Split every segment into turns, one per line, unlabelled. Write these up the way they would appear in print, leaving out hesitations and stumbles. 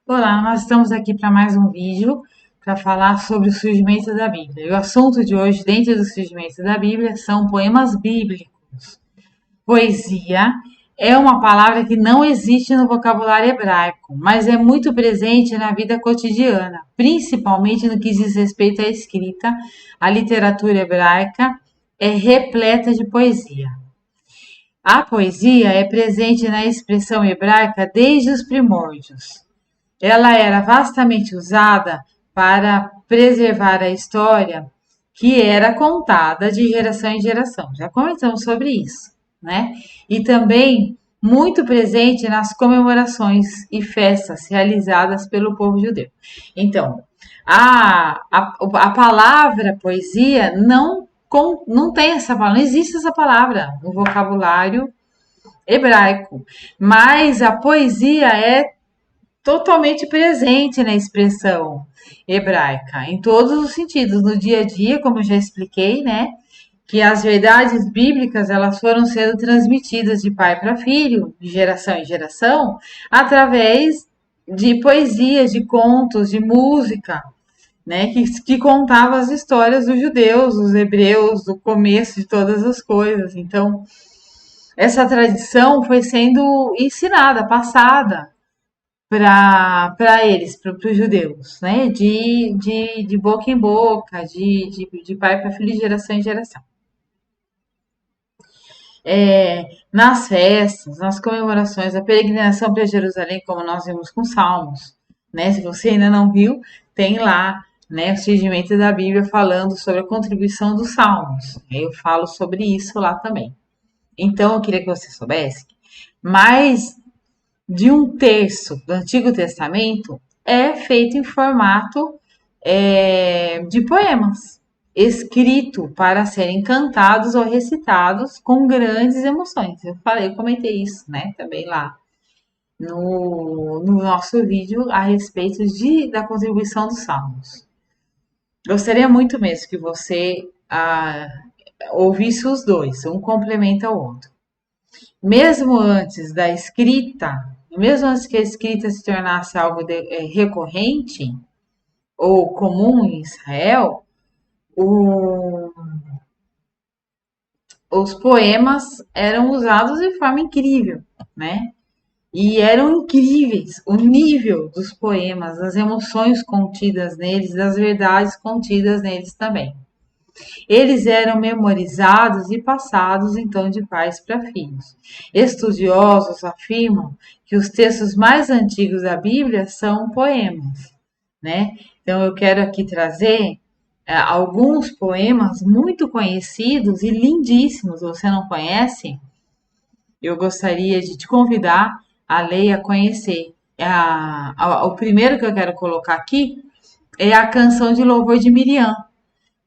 Olá, nós estamos aqui para mais um vídeo para falar sobre o surgimento da Bíblia. E o assunto de hoje, dentro do surgimento da Bíblia, são poemas bíblicos. Poesia é uma palavra que não existe no vocabulário hebraico, mas é muito presente na vida cotidiana, principalmente no que diz respeito à escrita. A literatura hebraica é repleta de poesia. A poesia é presente na expressão hebraica desde os primórdios. Ela era vastamente usada para preservar a história que era contada de geração em geração. Já comentamos sobre isso, né? E também muito presente nas comemorações e festas realizadas pelo povo judeu. Então, a palavra poesia não tem essa palavra, não existe essa palavra no vocabulário hebraico, mas a poesia é totalmente presente na expressão hebraica, em todos os sentidos, no dia a dia, como eu já expliquei, né? Que as verdades bíblicas elas foram sendo transmitidas de pai para filho, de geração em geração, através de poesias, de contos, de música, né? Que contava as histórias dos judeus, dos hebreus, do começo de todas as coisas. Então, essa tradição foi sendo ensinada, passada para eles, para os judeus, né? De boca em boca, de pai para filho, de geração em geração. Nas festas, nas comemorações, a peregrinação para Jerusalém, como nós vimos com Salmos, né? Se você ainda não viu, tem lá, né, o surgimento da Bíblia falando sobre a contribuição dos Salmos. Eu falo sobre isso lá também. Então, eu queria que você soubesse, mais de um terço do Antigo Testamento é feito em formato de poemas, escrito para serem cantados ou recitados com grandes emoções. Eu comentei isso, né, também lá no nosso vídeo a respeito da contribuição dos salmos. Gostaria muito mesmo que você ouvisse os dois, um complementa o outro. Mesmo antes da escrita, mesmo antes que a escrita se tornasse algo recorrente ou comum em Israel, o- os poemas eram usados de forma incrível, né? E eram incríveis o nível dos poemas, das emoções contidas neles, das verdades contidas neles também. Eles eram memorizados e passados então de pais para filhos. Estudiosos afirmam que os textos mais antigos da Bíblia são poemas, né? Então eu quero aqui trazer alguns poemas muito conhecidos e lindíssimos. Você não conhece? Eu gostaria de te convidar a ler e a conhecer. O primeiro que eu quero colocar aqui é a canção de louvor de Miriam,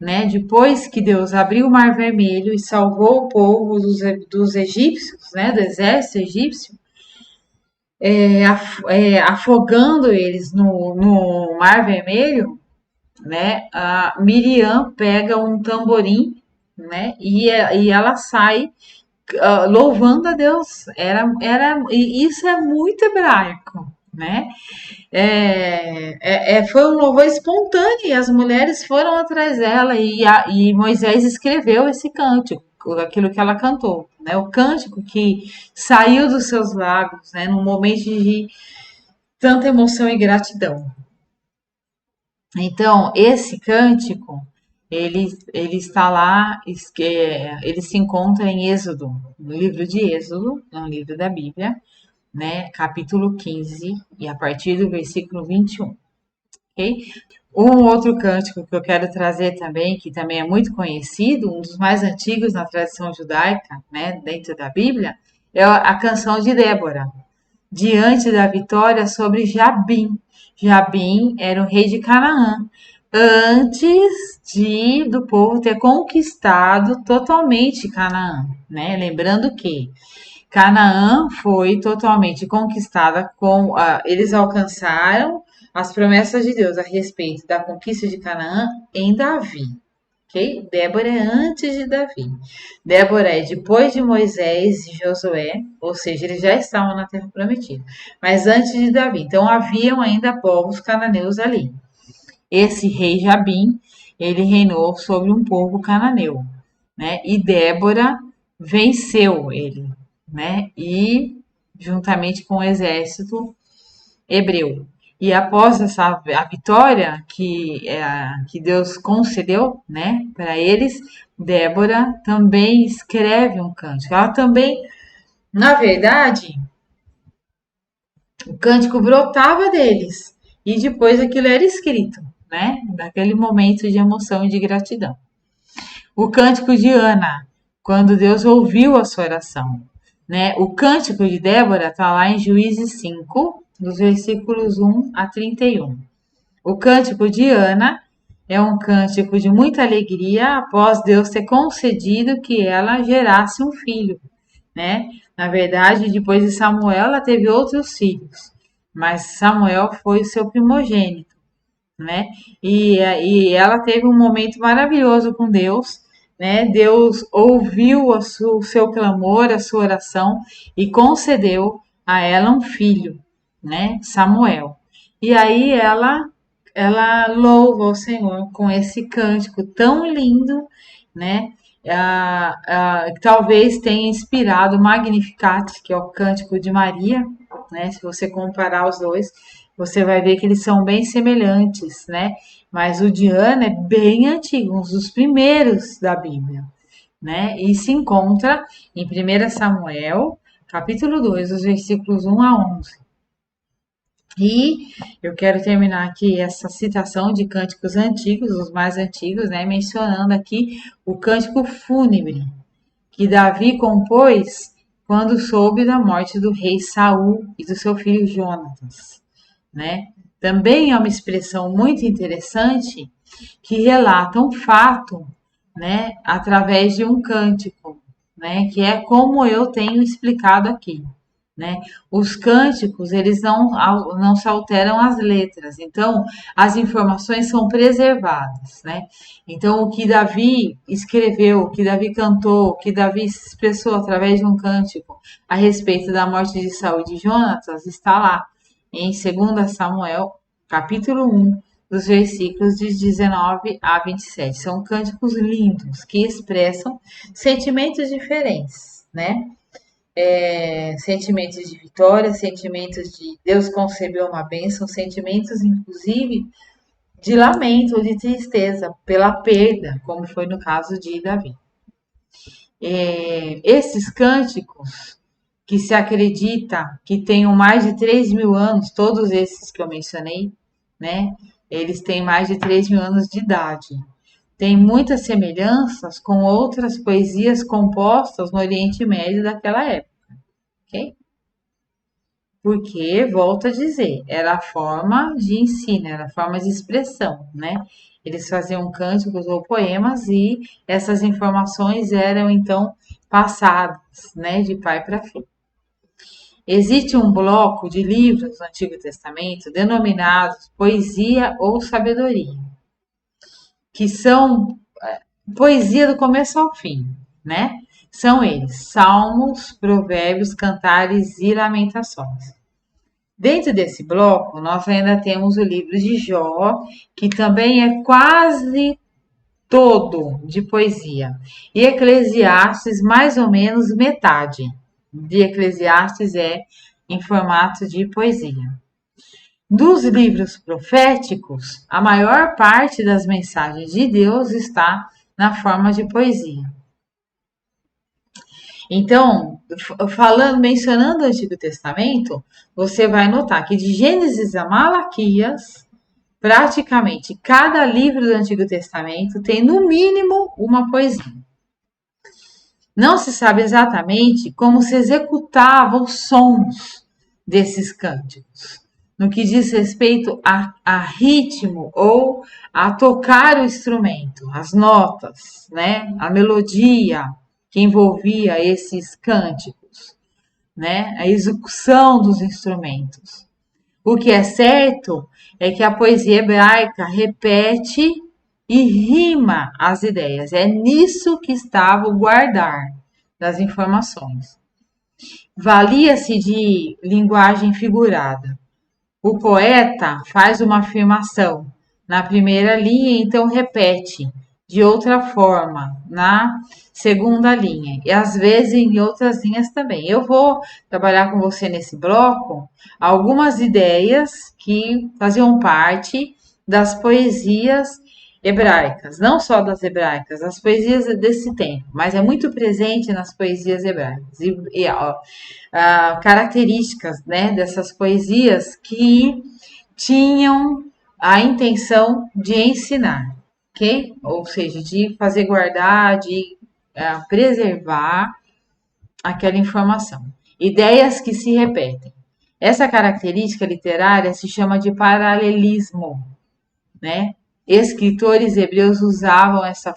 né? Depois que Deus abriu o Mar Vermelho e salvou o povo dos egípcios, né? Do exército egípcio, afogando eles no Mar Vermelho, né? A Miriam pega um tamborim, né? E ela sai louvando a Deus. E isso é muito hebraico, né? Foi um louvor espontâneo e as mulheres foram atrás dela e Moisés escreveu esse cântico, aquilo que ela cantou, né? O cântico que saiu dos seus lábios, né? Num momento de tanta emoção e gratidão. Então, esse cântico, ele está lá, ele se encontra em Êxodo, no livro de Êxodo, no livro da Bíblia, né? Capítulo 15, e a partir do versículo 21. Ok? Um outro cântico que eu quero trazer também, que também é muito conhecido, um dos mais antigos na tradição judaica, né, dentro da Bíblia, é a canção de Débora, diante da vitória sobre Jabim. Jabim era o rei de Canaã, antes do povo ter conquistado totalmente Canaã, né? Lembrando que Canaã foi totalmente conquistada eles alcançaram as promessas de Deus a respeito da conquista de Canaã em Davi. ok? Débora é antes de Davi. Débora é depois de Moisés e Josué, ou seja, eles já estavam na Terra Prometida, mas antes de Davi. Então haviam ainda povos cananeus ali. Esse rei Jabim, ele reinou sobre um povo cananeu, né? E Débora venceu ele, né? E juntamente com o exército hebreu. E após a vitória que Deus concedeu, né, para eles, Débora também escreve um cântico. Ela também, na verdade, o cântico brotava deles e depois aquilo era escrito, né, naquele momento de emoção e de gratidão. O cântico de Ana, quando Deus ouviu a sua oração, né? O cântico de Débora está lá em Juízes 5, dos versículos 1 a 31. O cântico de Ana é um cântico de muita alegria após Deus ter concedido que ela gerasse um filho, né? Na verdade, depois de Samuel, ela teve outros filhos, mas Samuel foi o seu primogênito, né? E ela teve um momento maravilhoso com Deus, né? Deus ouviu o seu clamor, a sua oração e concedeu a ela um filho, né? Samuel. E aí ela louva o Senhor com esse cântico tão lindo, né? Talvez tenha inspirado o Magnificat, que é o cântico de Maria, né? Se você comparar os dois, você vai ver que eles são bem semelhantes, né? Mas o de Ana é bem antigo, um dos primeiros da Bíblia, né? E se encontra em 1 Samuel, capítulo 2, os versículos 1 a 11. E eu quero terminar aqui essa citação de cânticos antigos, os mais antigos, né? Mencionando aqui o cântico fúnebre que Davi compôs quando soube da morte do rei Saul e do seu filho Jonatas, né? Também é uma expressão muito interessante que relata um fato, né, através de um cântico, né, que é como eu tenho explicado aqui, né? Os cânticos, eles não se alteram as letras, então as informações são preservadas, né? Então o que Davi escreveu, o que Davi cantou, o que Davi expressou através de um cântico a respeito da morte de Saul e de Jonatas está lá em 2 Samuel, capítulo 1, dos versículos de 19 a 27. São cânticos lindos que expressam sentimentos diferentes, né? Sentimentos de vitória, sentimentos de Deus concebeu uma bênção, sentimentos, inclusive, de lamento ou de tristeza pela perda, como foi no caso de Davi. Esses cânticos que se acredita que tenham mais de 3.000 anos, todos esses que eu mencionei, né? Eles têm mais de 3.000 anos de idade. Tem muitas semelhanças com outras poesias compostas no Oriente Médio daquela época, ok? Porque, volto a dizer, era a forma de ensino, era a forma de expressão, né? Eles faziam cânticos ou poemas e essas informações eram então passadas, né, de pai para filho. Existe um bloco de livros do Antigo Testamento denominados Poesia ou Sabedoria, que são poesia do começo ao fim, né? São eles: Salmos, Provérbios, Cantares e Lamentações. Dentro desse bloco, nós ainda temos o livro de Jó, que também é quase todo de poesia, e Eclesiastes, mais ou menos metade de Eclesiastes é em formato de poesia. Dos livros proféticos, a maior parte das mensagens de Deus está na forma de poesia. Então, mencionando o Antigo Testamento, você vai notar que de Gênesis a Malaquias, praticamente cada livro do Antigo Testamento tem no mínimo uma poesia. Não se sabe exatamente como se executavam os sons desses cânticos, no que diz respeito a ritmo ou a tocar o instrumento, as notas, né? A melodia que envolvia esses cânticos, né? A execução dos instrumentos. O que é certo é que a poesia hebraica repete e rima as ideias. É nisso que estava o guardar das informações. Valia-se de linguagem figurada. O poeta faz uma afirmação na primeira linha, então repete de outra forma na segunda linha, e às vezes em outras linhas também. Eu vou trabalhar com você nesse bloco algumas ideias que faziam parte das poesias hebraicas, não só das hebraicas, as poesias desse tempo, mas é muito presente nas poesias hebraicas. Características, né, dessas poesias que tinham a intenção de ensinar, ok? Ou seja, de fazer guardar, de preservar aquela informação. Ideias que se repetem. Essa característica literária se chama de paralelismo, né? Escritores hebreus usavam essa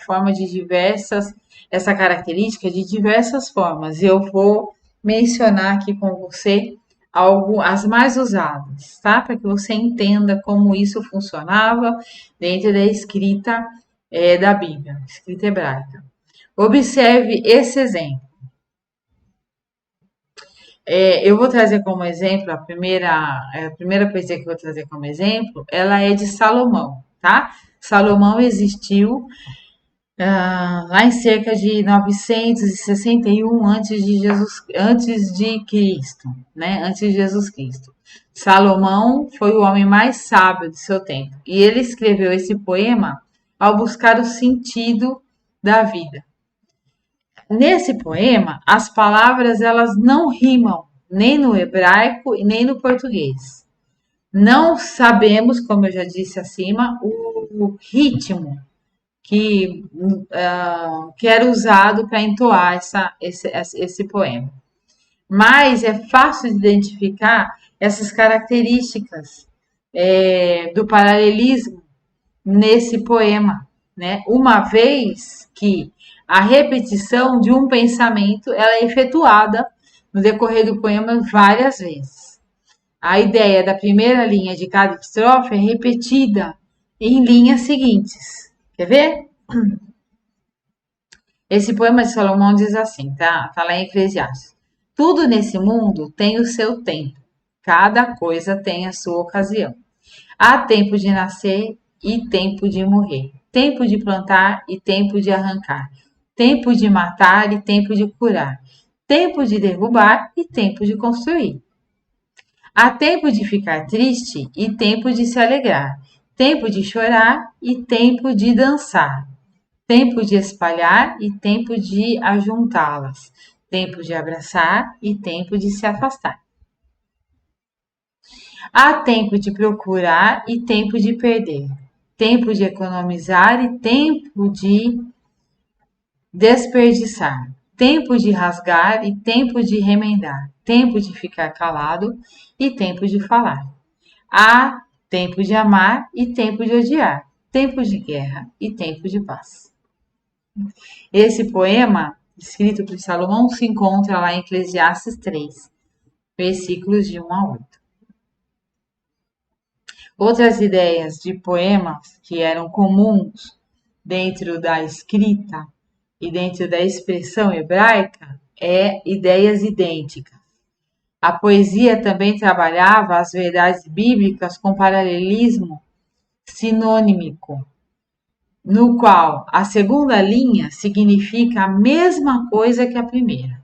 característica de diversas formas. Eu vou mencionar aqui com você as mais usadas, tá? Para que você entenda como isso funcionava dentro da escrita da Bíblia, escrita hebraica. Observe esse exemplo. Eu vou trazer como exemplo, a primeira poesia que eu vou trazer como exemplo, ela é de Salomão, tá? Salomão existiu lá em cerca de 961 antes de Cristo, né? Antes de Jesus Cristo. Salomão foi o homem mais sábio de seu tempo e ele escreveu esse poema ao buscar o sentido da vida. Nesse poema, as palavras elas não rimam nem no hebraico e nem no português. Não sabemos, como eu já disse acima, o ritmo que era usado para entoar esse poema. Mas é fácil de identificar essas características do paralelismo nesse poema, né? Uma vez que a repetição de um pensamento ela é efetuada no decorrer do poema várias vezes. A ideia da primeira linha de cada estrofe é repetida em linhas seguintes. Quer ver? Esse poema de Salomão diz assim, tá? Tá lá em Eclesiastes. Tudo nesse mundo tem o seu tempo. Cada coisa tem a sua ocasião. Há tempo de nascer e tempo de morrer. Tempo de plantar e tempo de arrancar. Tempo de matar e tempo de curar. Tempo de derrubar e tempo de construir. Há tempo de ficar triste e tempo de se alegrar. Tempo de chorar e tempo de dançar. Tempo de espalhar e tempo de ajuntá-las. Tempo de abraçar e tempo de se afastar. Há tempo de procurar e tempo de perder. Tempo de economizar e tempo de desperdiçar. Tempo de rasgar e tempo de remendar. Tempo de ficar calado e tempo de falar. Há tempo de amar e tempo de odiar. Tempo de guerra e tempo de paz. Esse poema, escrito por Salomão, se encontra lá em Eclesiastes 3, versículos de 1 a 8. Outras ideias de poemas que eram comuns dentro da escrita e dentro da expressão hebraica ideias idênticas. A poesia também trabalhava as verdades bíblicas com paralelismo sinônimico, no qual a segunda linha significa a mesma coisa que a primeira.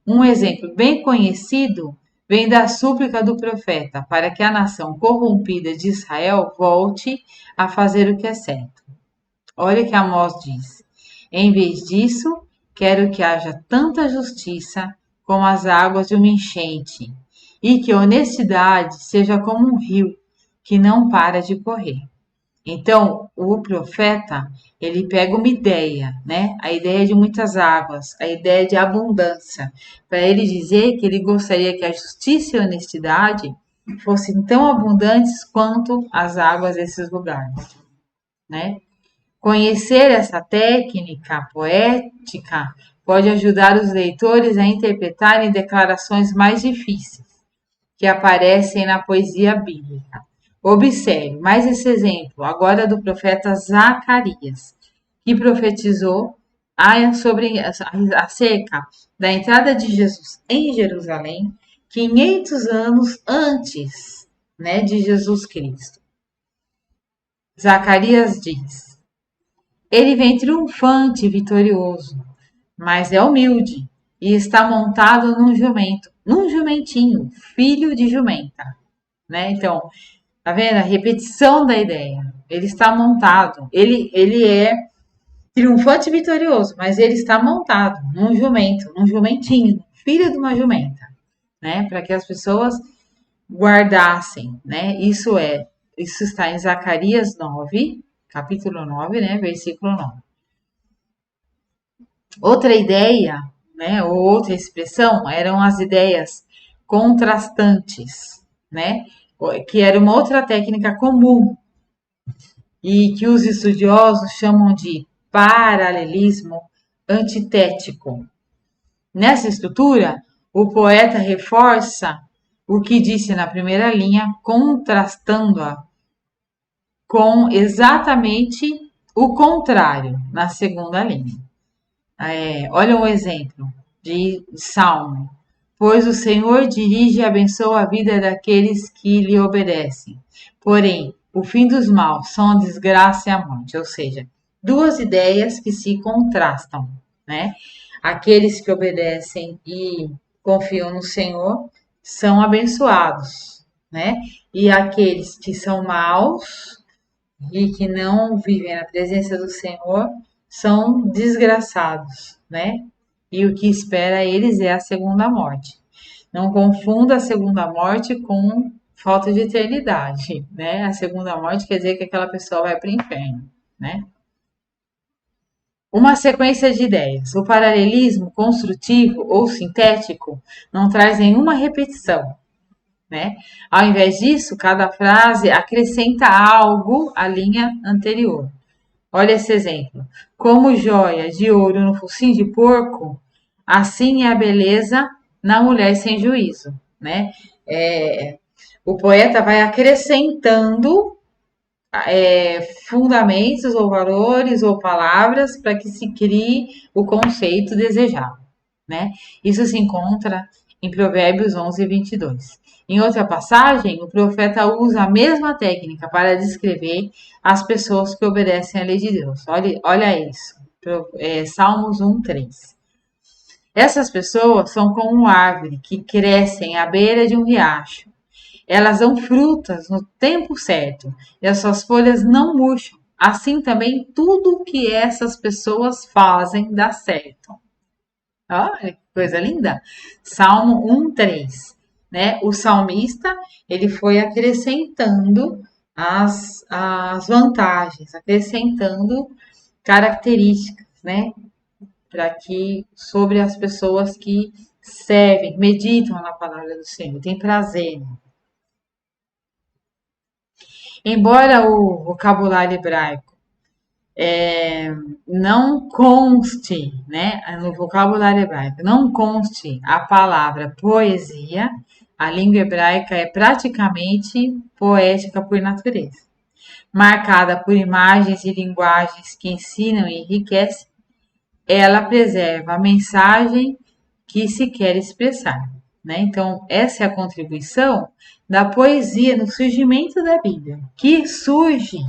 Um exemplo bem conhecido vem da súplica do profeta para que a nação corrompida de Israel volte a fazer o que é certo. Olha o que Amós diz. Em vez disso, quero que haja tanta justiça como as águas de uma enchente, e que a honestidade seja como um rio que não para de correr. Então, o profeta, ele pega uma ideia, né? A ideia de muitas águas, a ideia de abundância, para ele dizer que ele gostaria que a justiça e a honestidade fossem tão abundantes quanto as águas desses lugares, né? Conhecer essa técnica poética pode ajudar os leitores a interpretarem declarações mais difíceis que aparecem na poesia bíblica. Observe mais esse exemplo agora do profeta Zacarias, que profetizou acerca da entrada de Jesus em Jerusalém 500 anos antes, né, de Jesus Cristo. Zacarias diz: ele vem triunfante e vitorioso, mas é humilde e está montado num jumentinho, filho de jumenta, né? Então, tá vendo? A repetição da ideia. Ele está montado, ele é triunfante e vitorioso, mas ele está montado num jumento, num jumentinho, filho de uma jumenta, né? Para que as pessoas guardassem, né? Isso está em Zacarias 9, capítulo 9, né? Versículo 9. Outra ideia, né? Ou outra expressão eram as ideias contrastantes, né? Que era uma outra técnica comum e que os estudiosos chamam de paralelismo antitético. Nessa estrutura, o poeta reforça o que disse na primeira linha, contrastando-a com exatamente o contrário na segunda linha. Olha um exemplo de Salmo. Pois o Senhor dirige e abençoa a vida daqueles que lhe obedecem. Porém, o fim dos maus são a desgraça e a morte. Ou seja, duas ideias que se contrastam, né? Aqueles que obedecem e confiam no Senhor são abençoados, né? E aqueles que são maus e que não vivem na presença do Senhor são desgraçados, né? E o que espera eles é a segunda morte. Não confunda a segunda morte com falta de eternidade, né? A segunda morte quer dizer que aquela pessoa vai para o inferno, né? Uma sequência de ideias. O paralelismo construtivo ou sintético não traz nenhuma repetição, né? Ao invés disso, cada frase acrescenta algo à linha anterior. Olha esse exemplo. Como joia de ouro no focinho de porco, assim é a beleza na mulher sem juízo, né? O poeta vai acrescentando fundamentos ou valores ou palavras para que se crie o conceito desejado, né? Isso se encontra em Provérbios 11, 22. Em outra passagem, o profeta usa a mesma técnica para descrever as pessoas que obedecem à lei de Deus. Olha isso. Salmos 1, 3. Essas pessoas são como uma árvore que crescem à beira de um riacho. Elas dão frutas no tempo certo e as suas folhas não murcham. Assim também tudo que essas pessoas fazem dá certo. Olha que coisa linda. Salmo 1:3, né? O salmista, ele foi acrescentando as vantagens, acrescentando características, né? Para que sobre as pessoas que servem, meditam na palavra do Senhor, tem prazer. Embora o vocabulário hebraico não conste, né, no vocabulário hebraico, não conste a palavra poesia, a língua hebraica é praticamente poética por natureza, marcada por imagens e linguagens que ensinam e enriquecem. Ela preserva a mensagem que se quer expressar, né? Então, essa é a contribuição da poesia no surgimento da Bíblia, que surge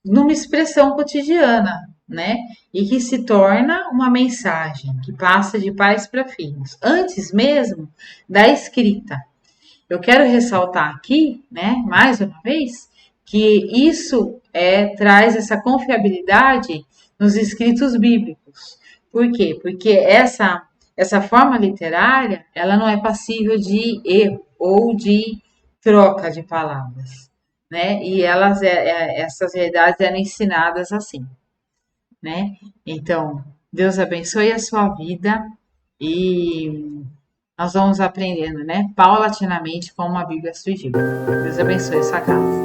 numa expressão cotidiana, né? E que se torna uma mensagem que passa de pais para filhos, antes mesmo da escrita. Eu quero ressaltar aqui, né, mais uma vez, que isso traz essa confiabilidade nos escritos bíblicos. Por quê? Porque essa forma literária, ela não é passível de erro ou de troca de palavras, né? E essas verdades eram ensinadas assim, né? Então, Deus abençoe a sua vida e nós vamos aprendendo, né? Paulatinamente como a Bíblia surgiu. Deus abençoe a sua casa.